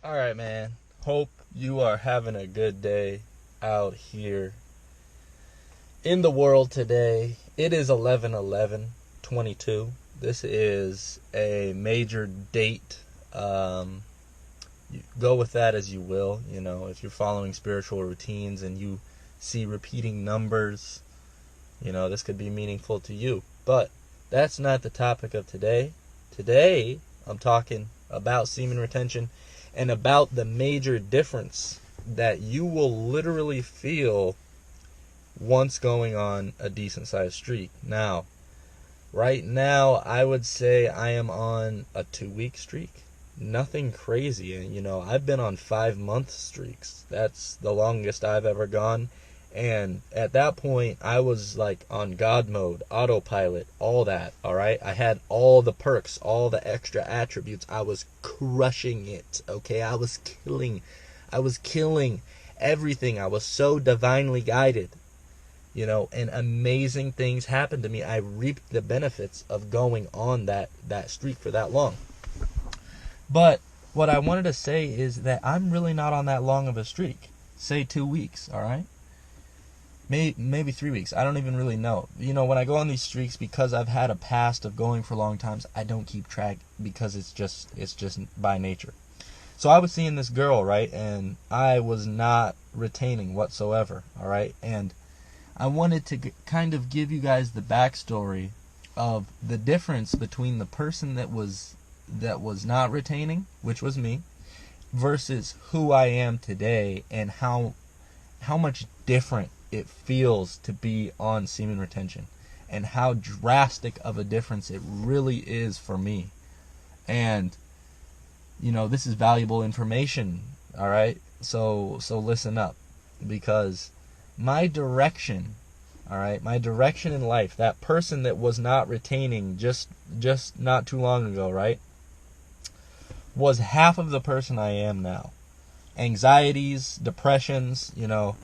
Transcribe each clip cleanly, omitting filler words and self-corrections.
All right, man. Hope you are having a good day out here in the world today. It is 11/11/22. This is a major date. You go with that as you will. You know, if you're following spiritual routines and you see repeating numbers, you know, this could be meaningful to you. But that's not the topic of today. Today, I'm talking about semen retention and about the major difference that you will literally feel once going on a decent sized streak. Now, right now, I would say I am on a 2-week streak. Nothing crazy. And, you know, I've been on 5-month streaks. That's the longest I've ever gone. And at that point, I was like on God mode, autopilot, all that, all right? I had all the perks, all the extra attributes. I was crushing it, okay? I was killing everything. I was so divinely guided, you know, and amazing things happened to me. I reaped the benefits of going on that streak for that long. But what I wanted to say is that I'm really not on that long of a streak. Say 2 weeks, all right? Maybe 3 weeks. I don't even really know. You know, when I go on these streaks, because I've had a past of going for long times, I don't keep track because it's just by nature. So I was seeing this girl, right, and I was not retaining whatsoever, all right? And I wanted to kind of give you guys the backstory of the difference between the person that was not retaining, which was me, versus who I am today, and how much different it feels to be on semen retention, and how drastic of a difference it really is for me. And you know, this is valuable information, all right? So listen up, because my direction, all right, my direction in life, that person that was not retaining just not too long ago, right, was half of the person I am now. Anxieties, depressions, you know,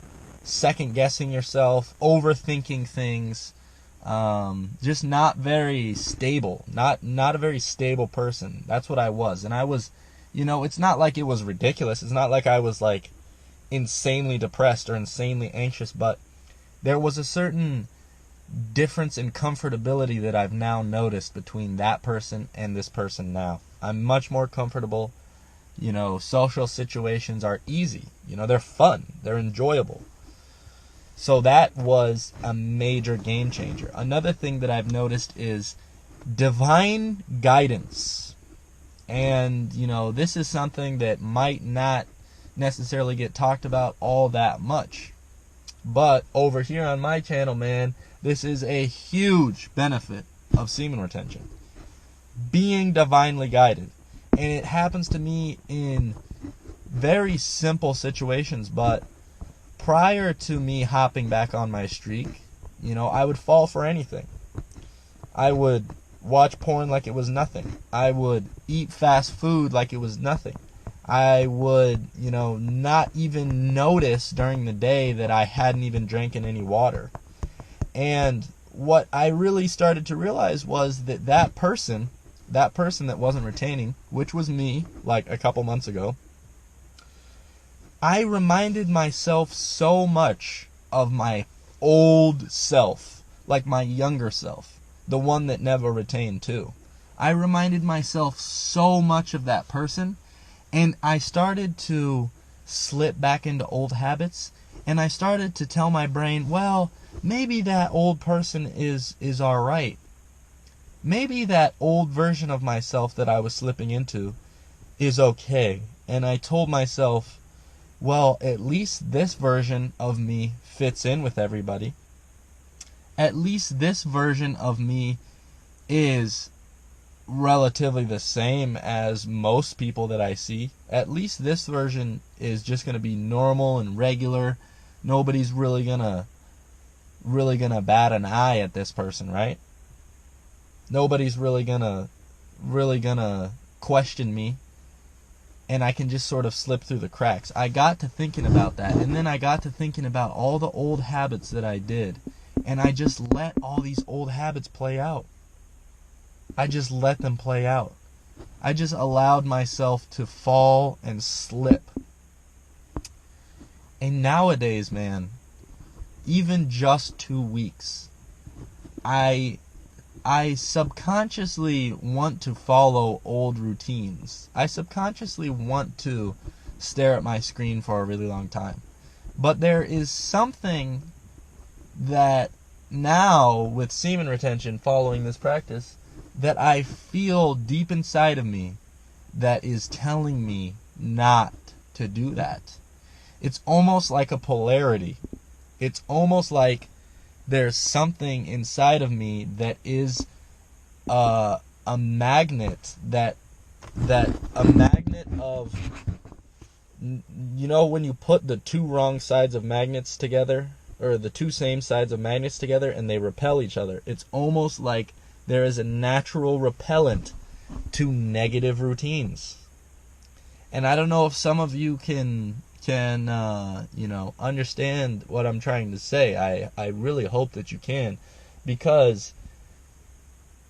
second guessing yourself, overthinking things, just not very stable, not a very stable person. That's what I was. And I was, you know, it's not like it was ridiculous. It's not like I was like insanely depressed or insanely anxious, but there was a certain difference in comfortability that I've now noticed between that person and this person now. I'm much more comfortable. You know, social situations are easy. You know, they're fun. They're enjoyable. So that was a major game changer. Another thing that I've noticed is divine guidance. And, you know, this is something that might not necessarily get talked about all that much. But over here on my channel, man, this is a huge benefit of semen retention. Being divinely guided. And it happens to me in very simple situations, but prior to me hopping back on my streak, you know, I would fall for anything. I would watch porn like it was nothing. I would eat fast food like it was nothing. I would, you know, not even notice during the day that I hadn't even drank any water. And what I really started to realize was that person that wasn't retaining, which was me like a couple months ago, I reminded myself so much of my old self, like my younger self, the one that never retained too. I reminded myself so much of that person, and I started to slip back into old habits, and I started to tell my brain, well, maybe that old person is all right. Maybe that old version of myself that I was slipping into is okay. And I told myself, well, at least this version of me fits in with everybody. At least this version of me is relatively the same as most people that I see. At least this version is just going to be normal and regular. Nobody's really gonna bat an eye at this person, right? Nobody's really gonna question me, and I can just sort of slip through the cracks. I got to thinking about that, and then I got to thinking about all the old habits that I did, and I just let all these old habits play out. I just let them play out. I just allowed myself to fall and slip. And nowadays, man, even just 2 weeks, I subconsciously want to follow old routines. I subconsciously want to stare at my screen for a really long time. But there is something that now, with semen retention following this practice, that I feel deep inside of me that is telling me not to do that. It's almost like a polarity. It's almost like there's something inside of me that is a magnet that a magnet of, you know, when you put the two wrong sides of magnets together, or the two same sides of magnets together, and they repel each other. It's almost like there is a natural repellent to negative routines. And I don't know if some of you can understand what I'm trying to say. I really hope that you can, because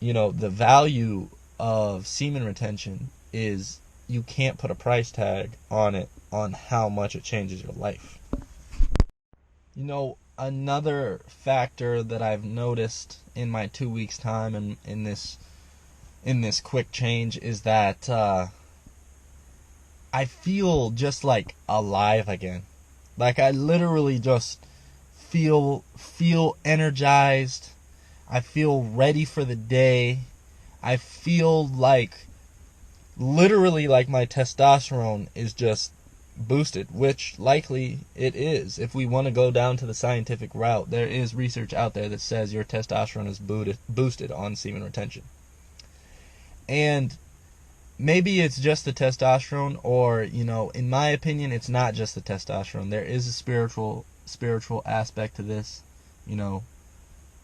the value of semen retention is you can't put a price tag on it, on how much it changes your life. Another factor that I've noticed in my 2 weeks time and in this quick change is that I feel just like alive again. Like I literally just feel energized. I feel ready for the day. I feel like literally like my testosterone is just boosted, which likely it is. If we want to go down to the scientific route, there is research out there that says your testosterone is boosted on semen retention. And maybe it's just the testosterone, or in my opinion, it's not just the testosterone. There is a spiritual aspect to this.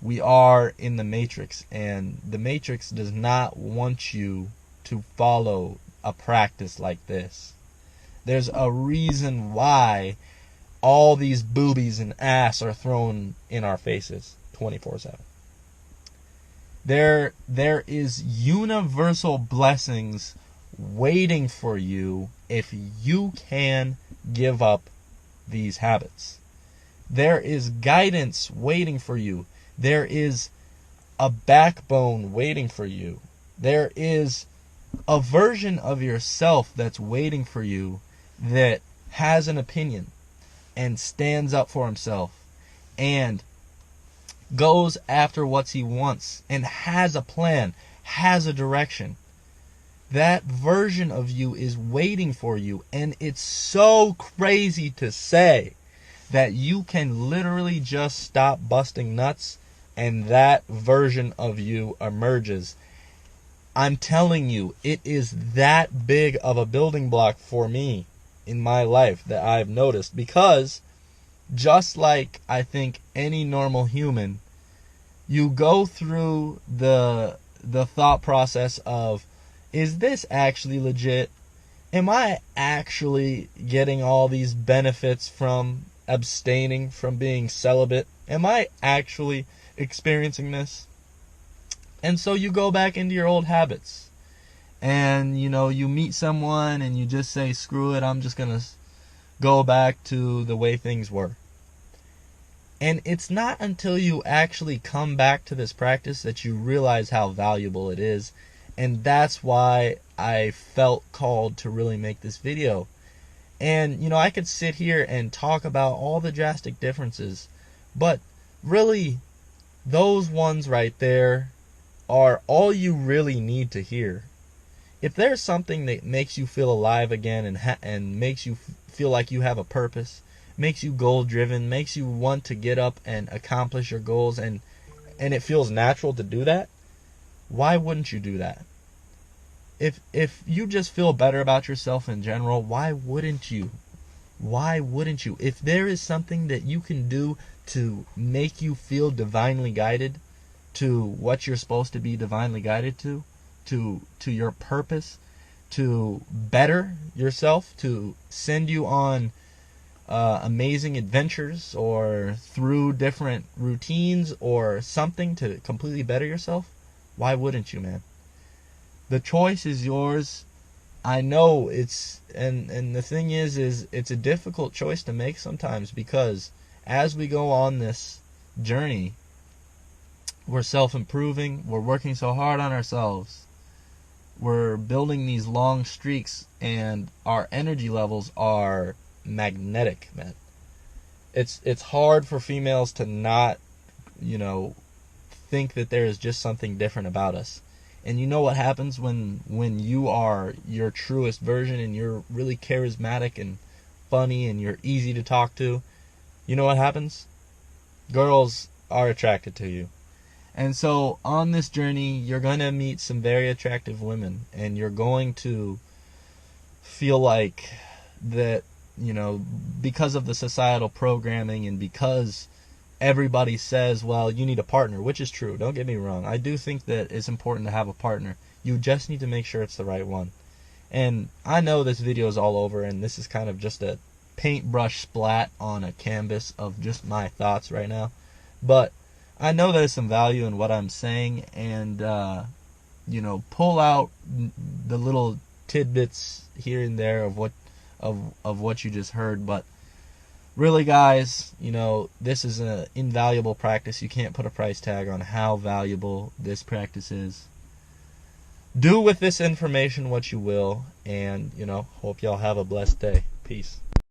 We are in the matrix, and the matrix does not want you to follow a practice like this. There's a reason why all these boobies and ass are thrown in our faces 24/7. There is universal blessings waiting for you if you can give up these habits. There is guidance waiting for you. There is a backbone waiting for you. There is a version of yourself that's waiting for you that has an opinion and stands up for himself and goes after what he wants and has a plan, has a direction. That version of you is waiting for you, and it's so crazy to say that you can literally just stop busting nuts and that version of you emerges. I'm telling you, it is that big of a building block for me in my life that I've noticed, because just like I think any normal human, you go through the thought process of, is this actually legit? Am I actually getting all these benefits from abstaining from being celibate? Am I actually experiencing this? And so you go back into your old habits. And, you meet someone and you just say, screw it, I'm just going to go back to the way things were. And it's not until you actually come back to this practice that you realize how valuable it is. And that's why I felt called to really make this video. And, I could sit here and talk about all the drastic differences, but really, those ones right there are all you really need to hear. If there's something that makes you feel alive again and makes you feel like you have a purpose, makes you goal-driven, makes you want to get up and accomplish your goals, and it feels natural to do that, why wouldn't you do that? If you just feel better about yourself in general, why wouldn't you? Why wouldn't you? If there is something that you can do to make you feel divinely guided to what you're supposed to be divinely guided to your purpose, to better yourself, to send you on amazing adventures or through different routines or something to completely better yourself, why wouldn't you, man? The choice is yours. I know and the thing is it's a difficult choice to make sometimes, because as we go on this journey, we're self-improving, we're working so hard on ourselves, we're building these long streaks, and our energy levels are magnetic, man. It's hard for females to not, think that there is just something different about us. And you know what happens when you are your truest version and you're really charismatic and funny and you're easy to talk to? You know what happens? Girls are attracted to you. And so on this journey, you're going to meet some very attractive women, and you're going to feel like that, because of the societal programming and because everybody says, well, you need a partner, which is true. Don't get me wrong. I do think that it's important to have a partner. You just need to make sure it's the right one. And I know this video is all over, and this is kind of just a paintbrush splat on a canvas of just my thoughts right now. But I know there's some value in what I'm saying, and, pull out the little tidbits here and there of what you just heard. But really, guys, this is an invaluable practice. You can't put a price tag on how valuable this practice is. Do with this information what you will, and, hope y'all have a blessed day. Peace.